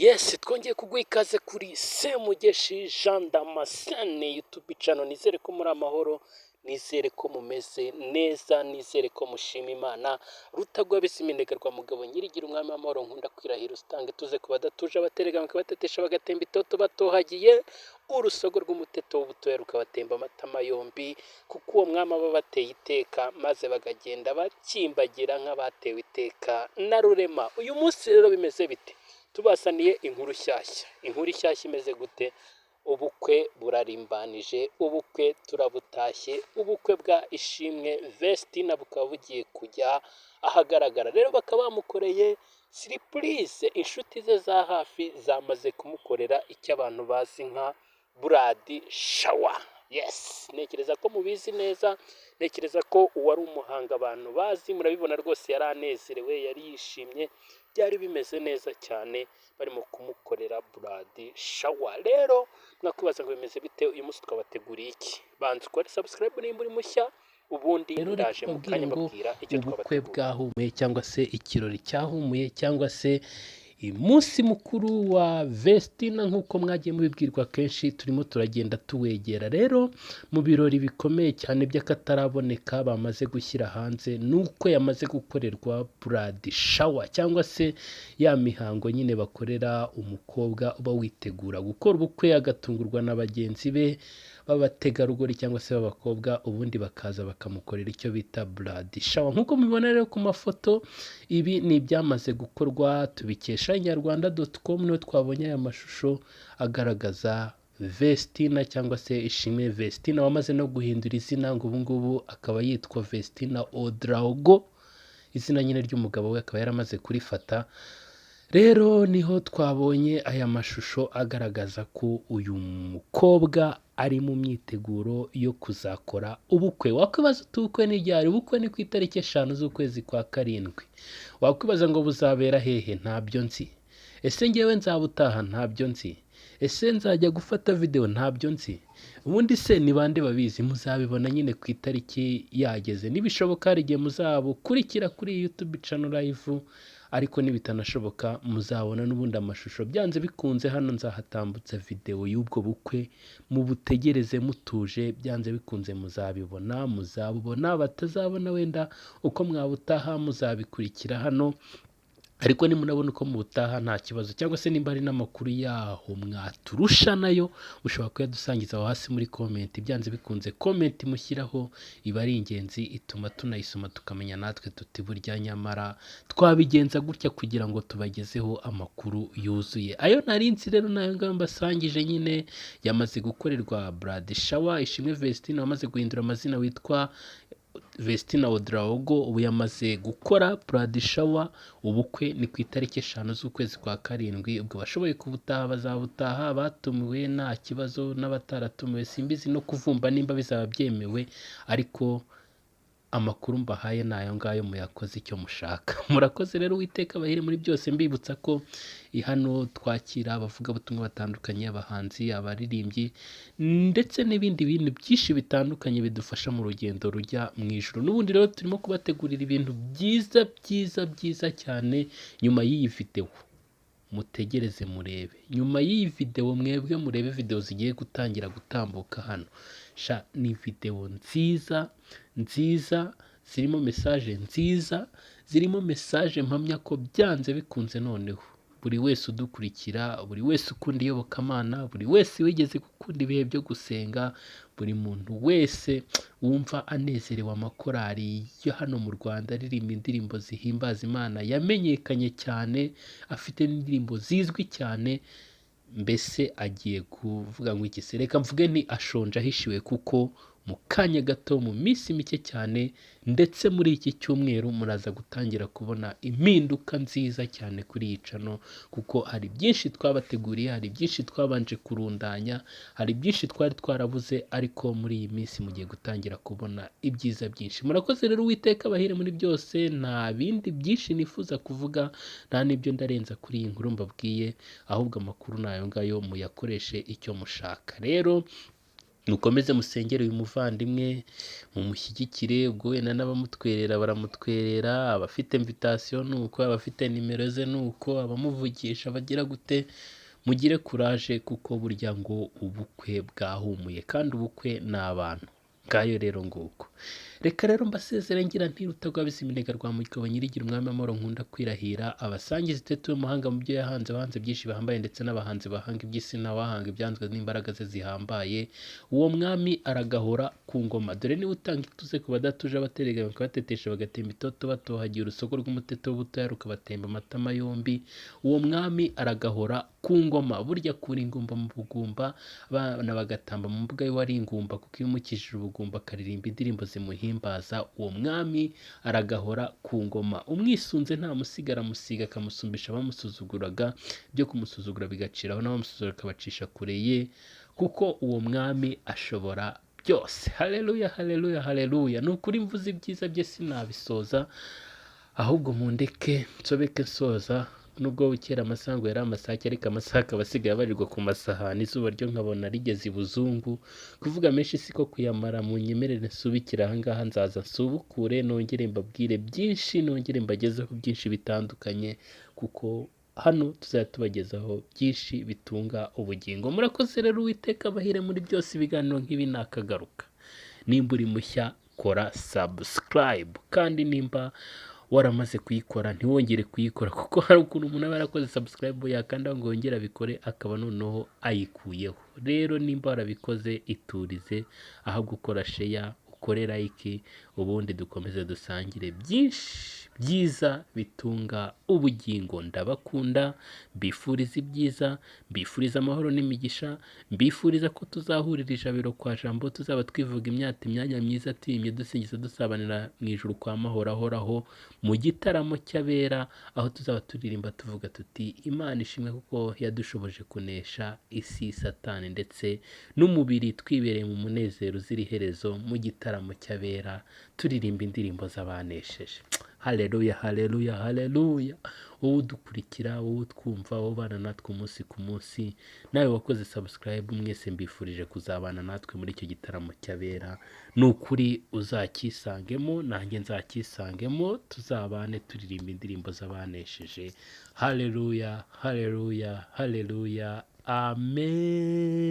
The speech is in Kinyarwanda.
Yes, twongeye kuguha ikaze kuri Semugeshi Jean Damascene YouTube channel. Nizere ko muri amahoro, nizere ko mumeze neza, nizere ko mushima Imana. Rutagwa bisimindegerwa mugabo nyirigira umwami w'amahoro, nkunda kwirahira ustange tuze kubadatuje abaterega bakabatetesha bagatemba itoto batohagiye urusogo rw'umuteto w'ubutoya rukabatemba amatama yombi, kuko uwo mwami aba bateye iteka maze bagagenda bakimbagira nk'abatewe iteka na rurema. Uyu munsi rero bimeze bite? Tubasaniye inkuru nshyashya. Inkuru nshyashya imeze gute? Ubukwe burarimbanije, ubukwe turabutashye, ubukwe bwa Ishimwe Vestina bukaba bugiye kujya ahagaragara. Rero bakaba bamukoreye surprise. Inshuti ze za hafi zamaze kumukorera icyo abantu bazi nka Blood shower. Yes, ntekereza ko mubizi neza, ntekereza ko uwari umuhanga abantu bazi, murabibona rwose yari anezerewe, yari yishimye, byari bimeze neza cyane, barimo kumukorera Blood shower. Rero mwakwibaza ngo bimeze bite? Uyu munsi twabateguriye iki? Banza ukore subscribe nimba uri mushya, ubundi ndaje mu kanya mbabwira icyo ubukwe twabateguriye. bwahumuye cyangwa se ikirori cyahumuye cyangwa se umunsi mukuru wa Vestina nk'uko mwagiye mubibwirwa kenshi, turimo turagenda tuwegera. Rero mu birori bikomeye cyane by'akataraboneka bamaze gushyira hanze, nuko yamaze gukorerwa Blood shower cyangwa se ya mihango nyine bakorera umukobwa uba witegura gukora ubukwe, agatungurwa na bagenzi be b'abategarugori cyangwa se b'abakobwa, ubundi bakaza bakamukorera icyo bita Blood shower. Nk'uko mubibona rero ku mafoto, ibi ni ibyamaze gukorwa, tubikesha inyarwanda.com, niho twabonye aya mashusho agaragaza Vestina cyangwa se Ishimwe Vestina wamaze no guhindura izina, ngo ubu ngubu akaba yitwa Vestina Ouedraogo, izina nyine ry'umugabo we akaba yaramaze kurifata. Rero niho twabonye aya mashusho agaragaza ko uyu mukobwa ari mu myiteguro yo kuzakora ubukwe. Wakwibaza uti ubukwe ni ryari? Ubukwe ni ku itariki 5 z'ukwezi kwa karindwi. Wakwibaza ngo buzabera hehe? Ntabyo nzi. Ese ngewe nzabutaha? Ntabyo nzi. Ese nzajya gufata video? Ntabyo nzi. Ubundi se ni bande babizi? Muzabibona nyine ku itariki yageze. Nibishoboka hari igihe muzabukurikira kuri YouTube channel live, ariko nibitanashoboka muzabona n'ubundi amashusho. Byanze bikunze hano nzahatambutsa video y'ubwo bukwe, mubutegereze mutuje, byanze bikunze muzabibona, muzabubona. Batazabona wenda uko mwabutaha muzabikurikira hano, ariko nimunabona uko mubutaha nta kibazo, cyangwa se nimba hari n'amakuru yaho mwaturusha nayo mushobora kuyadusangiza aho hasi muri comment. Byanze bikunze comment mushyiraho iba ari ingenzi, ituma tunayisoma tukamenya natwe tuti burya nyamara twabigenza gutya kugira ngo tubagezeho amakuru yuzuye. Ayo narinzi rero nayo ngaho mbasangije nyine. Yamaze gukorerwa Blood shower. Ishimwe Vestina wamaze guhindura amazina witwa Vestina Ouedraogo, ubu yamaze gukora Blood shower. Ubukwe ni ku itariki 5 z'ukwezi kwa karindwi. Ubwo bashoboye kubutaha bazabutaha, batumiwe nta kibazo, n'abataratumiwe simbizi no kuvumba nimba bizaba byemewe, ariko amakuru mbahaye nayo ngayo, muyakoze icyo mushaka. Murakoze rero, Uwiteka abahire muri byose. Mbibutsa ko hano twakira abavugabutumwa batandukanye, abahanzi, abaririmbyi ndetse n'ibindi bintu byinshi bitandukanye bidufasha mu rugendo rujya mu ijuru. N'ubundi rero turimo kubategurira ibintu byiza byiza byiza cyane. Nyuma y'iyi video mutegereze murebe, nyuma y'iyi video mwebwe murebe video zigiye gutangira gutambuka hano. Ni video nziza nziza, zirimo message nziza, zirimo message mpamya ko byanze bikunze noneho buri wese udukurikira, buri wese ukunda iyobokamana, buri wese wigeze gukunda ibihe byo gusenga, buri muntu wese wumva anezerewe amakorari yo hano mu Rwanda aririmba indirimbo zihimbaza Imana, yamenyekanye cyane, afite n'indirimbo zizwi cyane, mbese agiye kuvuga ngo iki se, reka mvuge ni ashonje ahishiwe, kuko mu kanya gato, mu minsi mike cyane, ndetse muri iki cyumweru muraza gutangira kubona impinduka nziza cyane kuri iyi channel, kuko hari byinshi twabateguriye, hari byinshi twabanje kurundanya, hari byinshi twari twarabuze, ariko muri iyi minsi mugiye gutangira kubona ibyiza byinshi. Murakoze rero, Uwiteka abahire muri byose. Nta bindi byinshi nifuza kuvuga, nta n'ibyo ndarenza kuri iyi nkuru mbabwiye, ahubwo amakuru nayo ngayo muyakoreshe icyo mushaka. Rero mukomeze musengere uyu muvandimwe, mumushyigikire, ubwo wenda n'abamutwerera baramutwerera, abafite invitation nuko, abafite nimero ze nuko, abamuvugisha bagira gute, mugire kuraje kuko burya ngo ubukwe bwahumuye kandi ubukwe ni abantu. Ngayo rero nguko. Reka rero mbasezere ngira nti Rutagwabiza iminega rwa mugabo nyirigira umwami w'amahoro nkunda kwirahira, abasangiza itetu y'umuhanga mu byo yahanze, abahanze byinshi bahambaye ndetse n'abahanzi bahanga iby'isi n'abahanga ibyanzwe n'imbaraga ze zihambaye, uwo mwami aragahora ku ngoma. Dore niwe utanga ituze ku badatuje, abaterega bakabatetesha bagatemba itoto, batohagiye urusogo rw'umuteto w'ubutoya rukabatemba amatama yombi. Uwo mwami aragahora ku ngoma. Burya kura ingumba mu bugumba, abana bagatamba mu mbuga y'uwari ingumba, kuko iyo umukijije ubugumba akaririmba indirimbo zimuhimbaza, uwo mwami aragahora ku ngoma. Umwisunze nta musigara musiga, akamusumbisha abamusuzuguraga, ibyo kumusuzugura bigaciraho n'abamusuzugura akabacisha kure ye, kuko uwo mwami ashobora byose. Haleluya, haleluya, haleluya. Ni ukuri mvuze ibyiza bye sinabisoza, ahubwo mundeke nsobeke nsoza. Nubwo kera amasango yari amasake, ariko amasaha akaba asigaye abarirwa ku masahani, izuba ryo nkabona rigeze ibuzungu. Kuvuga menshi siko kuyamara, munyemerere nsubikire ahangaha, nzaza nsubukure nongere mbabwire byinshi, nongere mbagezeho byinshi bitandukanye, kuko hano tuzajya tubagezaho byinshi bitunga ubugingo. Murakoze rero, Uwiteka abahire muri byose. Ibiganiro nk'ibi nakagaruka. Nimba uri mushya kora subscribe, kandi nimba waramaze kuyikora ntiwongere kuyikora, kuko hari ukuntu umuntu aba yarakoze subscribe yakanda ngo yongere abikore akaba noneho ayikuyeho. Rero nimba warabikoze iturize, aho gukora share ukore like, ubundi dukomeze dusangire byinshi byiza bitunga ubugingo. Ndabakunda, mbifuriza ibyiza, mbifuriza amahoro n'imigisha, mbifuriza ko tuzahurira ijabiro kwa Jambo, tuzaba twivuga imyanya myiza tuyimye, dusingiza dusabanira mu ijuru kwa mahoro ahoraho, mu gitaramo cy'abera, aho tuzaba turirimba tuvuga tuti Imana ishimwe kuko yadushoboje kunesha isi, Satani ndetse n'umubiri, twibereye mu munezero uzira iherezo mu gitaramo cy'abera, turirimba indirimbo z'abanesheje. Haleluya, haleluya, haleluya. Wowe udukurikira, wowe utwumva, wowe ubana natwe umunsi ku munsi, nawe wakoze subscribe, mwese mbifurije kuzabana natwe muri icyo gitaramo cy'abera. Ni ukuri uzakisangemo, nanjye nzakisangemo, tuzabane turirimba indirimbo z'abanesheje. Haleluya, haleluya, haleluya. Amen.